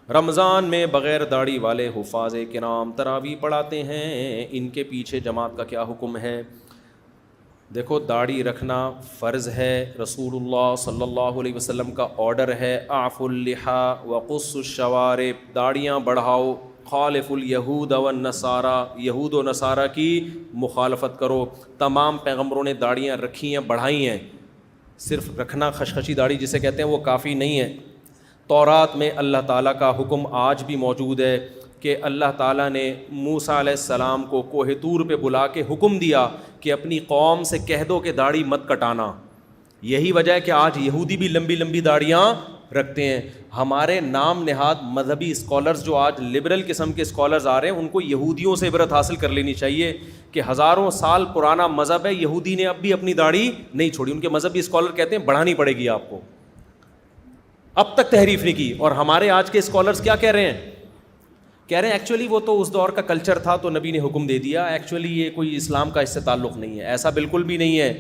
رمضان میں بغیر داڑھی والے حفاظ کرام تراویح پڑھاتے ہیں، ان کے پیچھے جماعت کا کیا حکم ہے؟ دیکھو، داڑھی رکھنا فرض ہے، رسول اللہ صلی اللہ علیہ وسلم کا آرڈر ہے، اعفوا اللحى وقصوا الشوارب، داڑیاں بڑھاؤ، خالف الیہود والنصارى، یہود و نصارہ کی مخالفت کرو۔ تمام پیغمبروں نے داڑیاں رکھی ہیں، بڑھائی ہیں، صرف رکھنا خشخشی داڑھی جسے کہتے ہیں وہ کافی نہیں ہے۔ تورات میں اللہ تعالیٰ کا حکم آج بھی موجود ہے کہ اللہ تعالیٰ نے موسیٰ علیہ السلام کو کوہ طور پہ بلا کے حکم دیا کہ اپنی قوم سے کہہ دو کہ داڑھی مت کٹانا۔ یہی وجہ ہے کہ آج یہودی بھی لمبی لمبی داڑیاں رکھتے ہیں۔ ہمارے نام نہاد مذہبی اسکالرز جو آج لبرل قسم کے اسکالرز آ رہے ہیں، ان کو یہودیوں سے عبرت حاصل کر لینی چاہیے کہ ہزاروں سال پرانا مذہب ہے، یہودی نے اب بھی اپنی داڑھی نہیں چھوڑی۔ ان کے مذہبی اسکالر کہتے ہیں بڑھانی پڑے گی آپ کو، اب تک تحریف نہیں کی۔ اور ہمارے آج کے اسکالرز کیا کہہ رہے ہیں؟ کہہ رہے ہیں ایکچولی وہ تو اس دور کا کلچر تھا تو نبی نے حکم دے دیا، ایکچولی یہ کوئی اسلام کا اس سے تعلق نہیں ہے۔ ایسا بالکل بھی نہیں ہے۔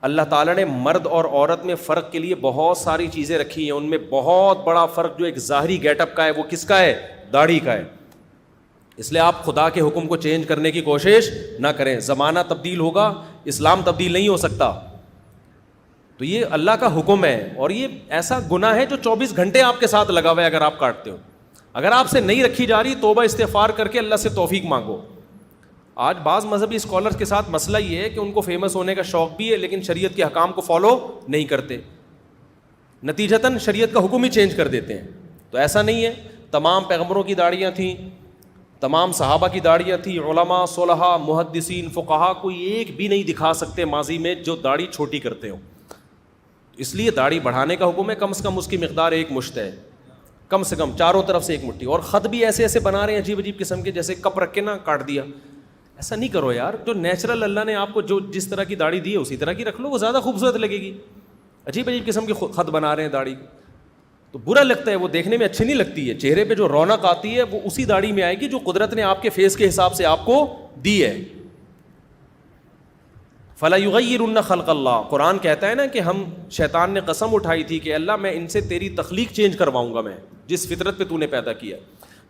اللہ تعالیٰ نے مرد اور عورت میں فرق کے لیے بہت ساری چیزیں رکھی ہیں، ان میں بہت بڑا فرق جو ایک ظاہری گیٹ اپ کا ہے وہ کس کا ہے؟ داڑھی کا ہے۔ اس لیے آپ خدا کے حکم کو چینج کرنے کی کوشش نہ کریں۔ زمانہ تبدیل ہوگا، اسلام تبدیل نہیں ہو سکتا۔ تو یہ اللہ کا حکم ہے، اور یہ ایسا گناہ ہے جو 24 گھنٹے آپ کے ساتھ لگا ہوا ہے اگر آپ کاٹتے ہو۔ اگر آپ سے نہیں رکھی جا رہی، توبہ استغفار کر کے اللہ سے توفیق مانگو۔ آج بعض مذہبی اسکالرز کے ساتھ مسئلہ یہ ہے کہ ان کو فیمس ہونے کا شوق بھی ہے لیکن شریعت کے احکام کو فالو نہیں کرتے، نتیجتاً شریعت کا حکم ہی چینج کر دیتے ہیں۔ تو ایسا نہیں ہے، تمام پیغمبروں کی داڑیاں تھیں، تمام صحابہ کی داڑیاں تھیں، علماء، صلحاء، محدثین، فقہاء، کوئی ایک بھی نہیں دکھا سکتے ماضی میں جو داڑھی چھوٹی کرتے ہوں۔ اس لیے داڑھی بڑھانے کا حکم ہے، کم سے کم اس کی مقدار 1 مشت ہے، کم سے کم چاروں طرف سے 1 مٹھی۔ اور خط بھی ایسے ایسے بنا رہے ہیں عجیب عجیب قسم کے، جیسے کپ رکھ کے نا کاٹ دیا۔ ایسا نہیں کرو یار، جو نیچرل اللہ نے آپ کو جو جس طرح کی داڑھی دی ہے اسی طرح کی رکھ لو، وہ زیادہ خوبصورت لگے گی۔ عجیب عجیب قسم کے خط بنا رہے ہیں داڑھی، تو برا لگتا ہے، وہ دیکھنے میں اچھی نہیں لگتی ہے۔ چہرے پہ جو رونق آتی ہے وہ اسی داڑھی میں آئے گی جو قدرت نے آپ کے فیس کے حساب سے آپ کو دی ہے۔ فَلَا يُغَيِّرُنَّ خَلْقَ اللَّهِ، قرآن کہتا ہے نا کہ ہم، شیطان نے قسم اٹھائی تھی کہ اللہ میں ان سے تیری تخلیق چینج کرواؤں گا، میں جس فطرت پہ تو نے پیدا کیا۔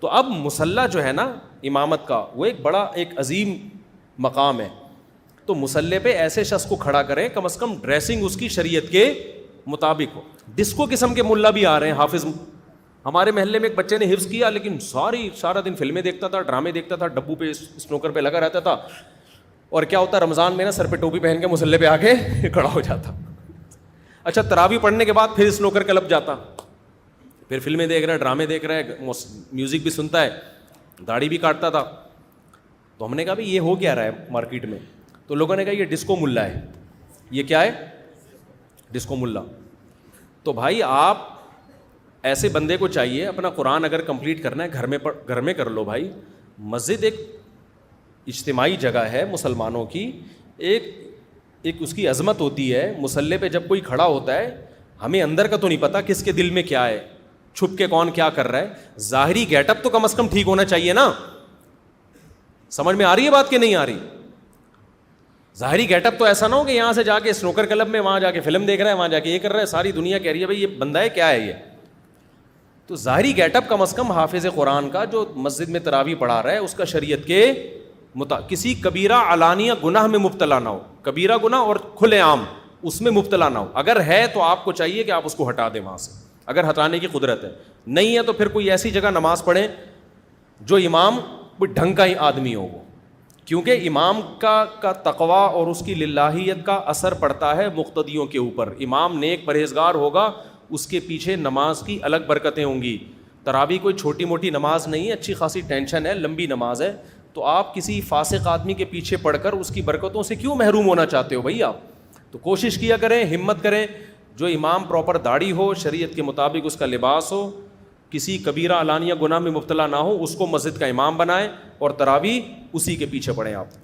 تو اب مصلی جو ہے نا امامت کا، وہ ایک بڑا ایک عظیم مقام ہے۔ تو مصلی پہ ایسے شخص کو کھڑا کریں، کم از کم ڈریسنگ اس کی شریعت کے مطابق ہو۔ ڈسکو قسم کے ملا بھی آ رہے ہیں، حافظ۔ ہمارے محلے میں ایک بچے نے حفظ کیا لیکن سارا دن فلمیں دیکھتا تھا، ڈرامے دیکھتا تھا، ڈبو پہ اسنوکر پہ لگا رہتا تھا، اور کیا ہوتا رمضان میں نا سر پہ ٹوپی پہن کے مصلی پہ آ کے کھڑا ہو جاتا۔ اچھا، تراویح پڑھنے کے بعد پھر اسنوکر کلب جاتا، پھر فلمیں دیکھ رہا ہے، ڈرامے دیکھ رہا ہے، میوزک بھی سنتا ہے، داڑھی بھی کاٹتا تھا۔ تو ہم نے کہا بھائی یہ ہو کیا رہا ہے مارکیٹ میں؟ تو لوگوں نے کہا یہ ڈسکو ملا ہے۔ یہ کیا ہے؟ ڈسکو ملا۔ تو بھائی آپ ایسے بندے کو چاہیے، اپنا قرآن اگر کمپلیٹ کرنا ہے گھر میں کر لو بھائی۔ مسجد ایک اجتماعی جگہ ہے مسلمانوں کی، ایک اس کی عظمت ہوتی ہے۔ مصلی پہ جب کوئی کھڑا ہوتا ہے، ہمیں اندر کا تو نہیں پتا کس کے دل میں کیا ہے، چھپ کے کون کیا کر رہا ہے۔ ظاہری گیٹ اپ تو کم از کم ٹھیک ہونا چاہیے نا۔ سمجھ میں آ رہی ہے بات کہ نہیں آ رہی؟ ظاہری گیٹ اپ تو ایسا نہ ہو کہ یہاں سے جا کے اسنوکر کلب میں، وہاں جا کے فلم دیکھ رہا ہے، وہاں جا کے یہ کر رہا ہے، ساری دنیا کہہ رہی ہے بھائی یہ بندہ ہے، کیا ہے یہ؟ تو ظاہری گیٹ اپ کم از کم حافظ قرآن کا جو مسجد میں تراویح پڑھا رہا ہے اس کا شریعت کے کسی کبیرہ علانیہ گناہ میں مبتلا نہ ہو، کبیرہ گناہ اور کھلے عام اس میں مبتلا نہ ہو۔ اگر ہے تو آپ کو چاہیے کہ آپ اس کو ہٹا دیں وہاں سے، اگر ہٹانے کی قدرت ہے۔ نہیں ہے تو پھر کوئی ایسی جگہ نماز پڑھیں جو امام کوئی ڈھنگ کا ہی آدمی ہو وہ، کیونکہ امام کا تقویٰ اور اس کی للہیت کا اثر پڑتا ہے مقتدیوں کے اوپر۔ امام نیک پرہیزگار ہوگا، اس کے پیچھے نماز کی الگ برکتیں ہوں گی۔ تراویح کوئی چھوٹی موٹی نماز نہیں ہے، اچھی خاصی ٹینشن ہے، لمبی نماز ہے۔ تو آپ کسی فاسق آدمی کے پیچھے پڑھ کر اس کی برکتوں سے کیوں محروم ہونا چاہتے ہو بھائی؟ آپ تو کوشش کیا کریں، ہمت کریں، جو امام پراپر داڑھی ہو، شریعت کے مطابق اس کا لباس ہو، کسی کبیرہ علانیہ گناہ میں مبتلا نہ ہو، اس کو مسجد کا امام بنائیں اور تراویح اسی کے پیچھے پڑھیں آپ۔